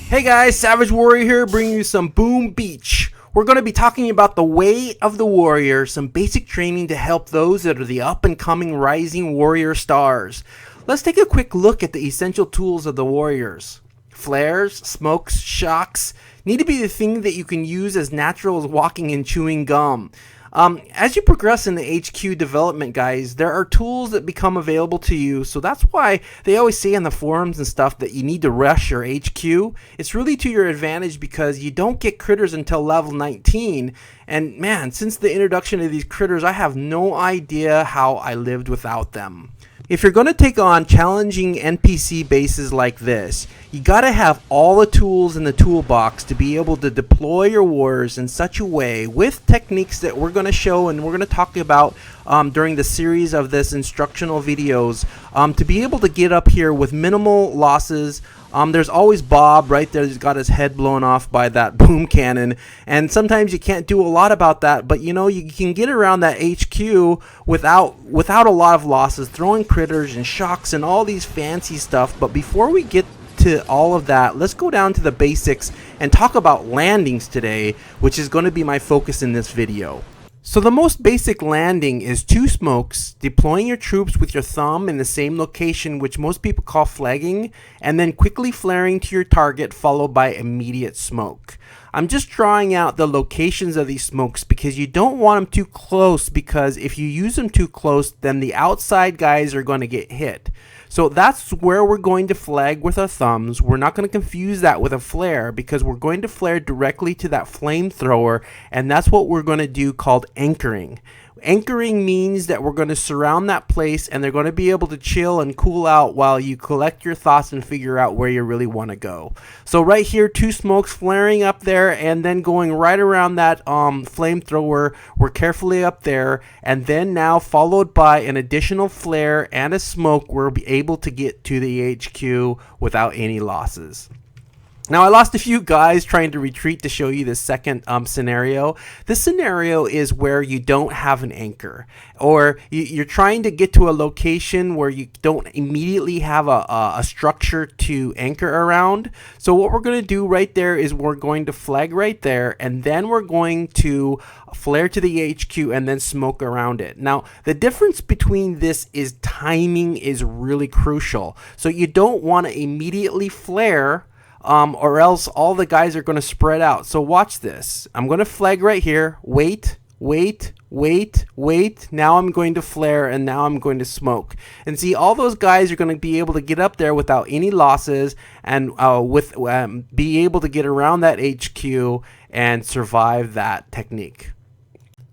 Hey guys, Savage Warrior here, bringing you some Boom Beach. We're going to be talking about the way of the warrior, some basic training to help those that are the up and coming rising warrior stars. Let's take a quick look at the essential tools of the warriors. Flares, smokes, shocks need to be the thing that you can use as natural as walking and chewing gum. As you progress in the HQ development, guys, there are tools that become available to you, so that's why they always say in the forums and stuff that you need to rush your HQ. It's really to your advantage because you don't get critters until level 19, and man, since the introduction of these critters, I have no idea how I lived without them. If you're going to take on challenging NPC bases like this, you got to have all the tools in the toolbox to be able to deploy your warriors in such a way with techniques that we're going to show and we're going to talk about during the series of this instructional videos to be able to get up here with minimal losses. There's always Bob right there. He's got his head blown off by that boom cannon, and sometimes you can't do a lot about that, but you know, you can get around that HQ without a lot of losses, throwing critters and shocks and all these fancy stuff. But before we get to all of that, let's go down to the basics and talk about landings today, which is going to be my focus in this video. So the most basic landing is 2 smokes, deploying your troops with your thumb in the same location, which most people call flagging, and then quickly flaring to your target followed by immediate smoke. I'm just drawing out the locations of these smokes because you don't want them too close, because if you use them too close, then the outside guys are going to get hit. So that's where we're going to flag with our thumbs. We're not going to confuse that with a flare because we're going to flare directly to that flamethrower, and that's what we're going to do called anchoring. Anchoring means that we're going to surround that place and they're going to be able to chill and cool out while you collect your thoughts and figure out where you really want to go. So right here, 2 smokes flaring up there and then going right around that flamethrower. We're carefully up there, and then now followed by an additional flare and a smoke, we'll be able to get to the HQ without any losses. Now, I lost a few guys trying to retreat to show you the second scenario. This scenario is where you don't have an anchor, or you're trying to get to a location where you don't immediately have a structure to anchor around. So what we're going to do right there is we're going to flag right there, and then we're going to flare to the HQ and then smoke around it. Now, the difference between this is timing is really crucial. So you don't want to immediately flare, or else all the guys are going to spread out. So watch this. I'm going to flag right here. Wait. Now I'm going to flare, and now I'm going to smoke. And see, all those guys are going to be able to get up there without any losses, and be able to get around that HQ and survive that technique.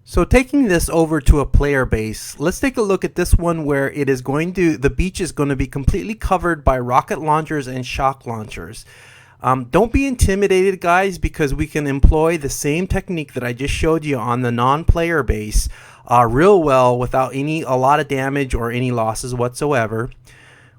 So taking this over to a player base, let's take a look at this one where it is going to, the beach is going to be completely covered by rocket launchers and shock launchers. Don't be intimidated, guys, because we can employ the same technique that I just showed you on the non-player base real well without a lot of damage or any losses whatsoever.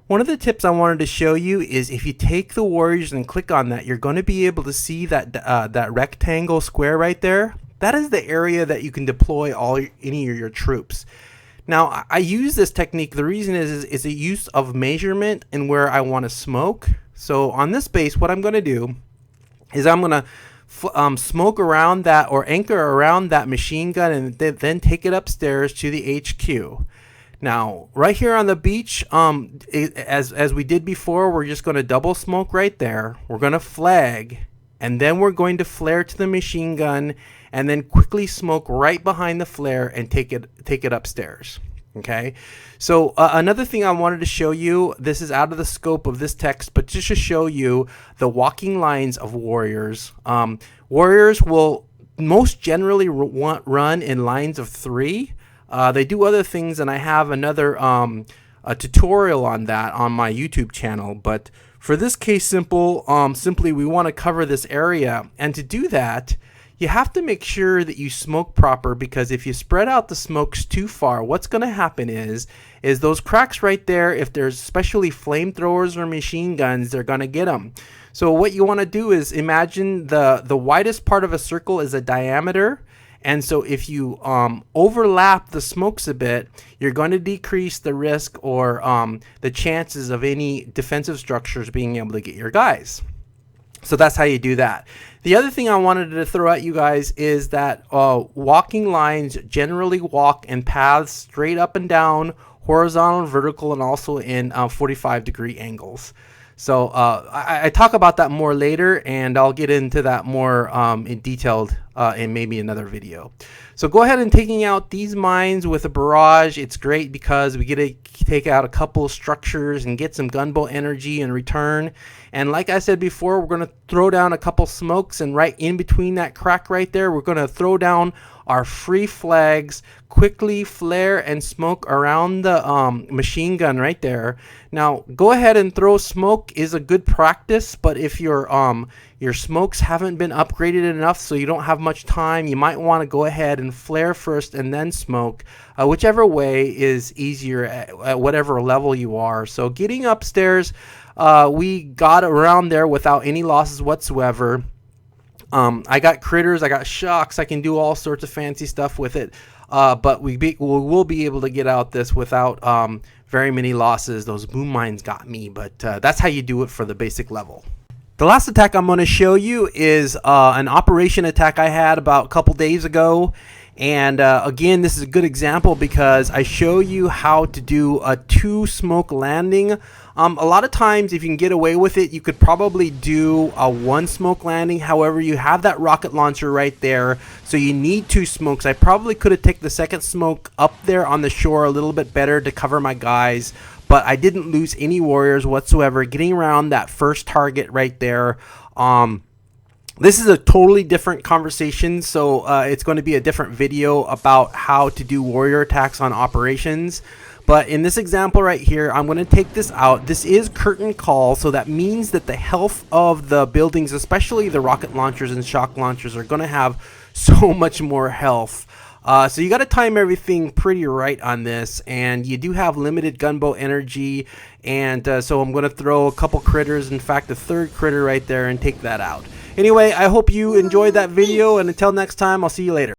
One of the tips I wanted to show you is if you take the warriors and click on that, you're going to be able to see that that rectangle square right there. That is the area that you can deploy any of your troops. Now, I use this technique. The reason is a use of measurement and where I want to smoke. So on this base, what I'm going to do is I'm going to smoke around that, or anchor around that machine gun, and then take it upstairs to the HQ. Now, right here on the beach, as we did before, we're just going to double smoke right there. We're going to flag, and then we're going to flare to the machine gun, and then quickly smoke right behind the flare and take it upstairs. Okay, so another thing I wanted to show you, this is out of the scope of this text, but just to show you the walking lines of warriors. Warriors will most generally run in lines of 3. They do other things, and I have another a tutorial on that on my YouTube channel, but for this case simply we want to cover this area, and to do that you have to make sure that you smoke proper, because if you spread out the smokes too far, what's going to happen is those cracks right there, if there's especially flamethrowers or machine guns, they're going to get them. So what you want to do is imagine the widest part of a circle is a diameter, and so if you overlap the smokes a bit, you're going to decrease the risk or the chances of any defensive structures being able to get your guys. So that's how you do that. The other thing I wanted to throw at you guys is that walking lines generally walk in paths straight up and down, horizontal and vertical, and also in 45-degree angles. So I talk about that more later, and I'll get into that more in detailed in maybe another video. So go ahead and taking out these mines with a barrage. It's great because we get to take out a couple of structures and get some gunboat energy in return. And like I said before, we're going to throw down a couple smokes, and right in between that crack right there, we're going to throw down our free flags, quickly flare and smoke around the machine gun right there. Now go ahead and throw smoke is a good practice, but if your smokes haven't been upgraded enough, so you don't have much time, you might want to go ahead and flare first and then smoke, whichever way is easier at whatever level you are. So getting upstairs, we got around there without any losses whatsoever. I got critters, I got shocks, I can do all sorts of fancy stuff with it, but we will be able to get out this without very many losses. Those boom mines got me, but that's how you do it for the basic level. The last attack I'm going to show you is an operation attack I had about a couple days ago. And again, this is a good example because I show you how to do a 2-smoke landing. A lot of times, if you can get away with it, you could probably do a 1-smoke landing. However, you have that rocket launcher right there, so you need 2 smokes. I probably could have taken the second smoke up there on the shore a little bit better to cover my guys, but I didn't lose any warriors whatsoever getting around that first target right there. This is a totally different conversation, so it's going to be a different video about how to do warrior attacks on operations. But in this example right here, I'm going to take this out. This is curtain call, so that means that the health of the buildings, especially the rocket launchers and shock launchers, are going to have so much more health. So you got to time everything pretty right on this, and you do have limited gunboat energy, and so I'm going to throw a couple critters, in fact a third critter right there, and take that out. Anyway, I hope you enjoyed that video, and until next time, I'll see you later.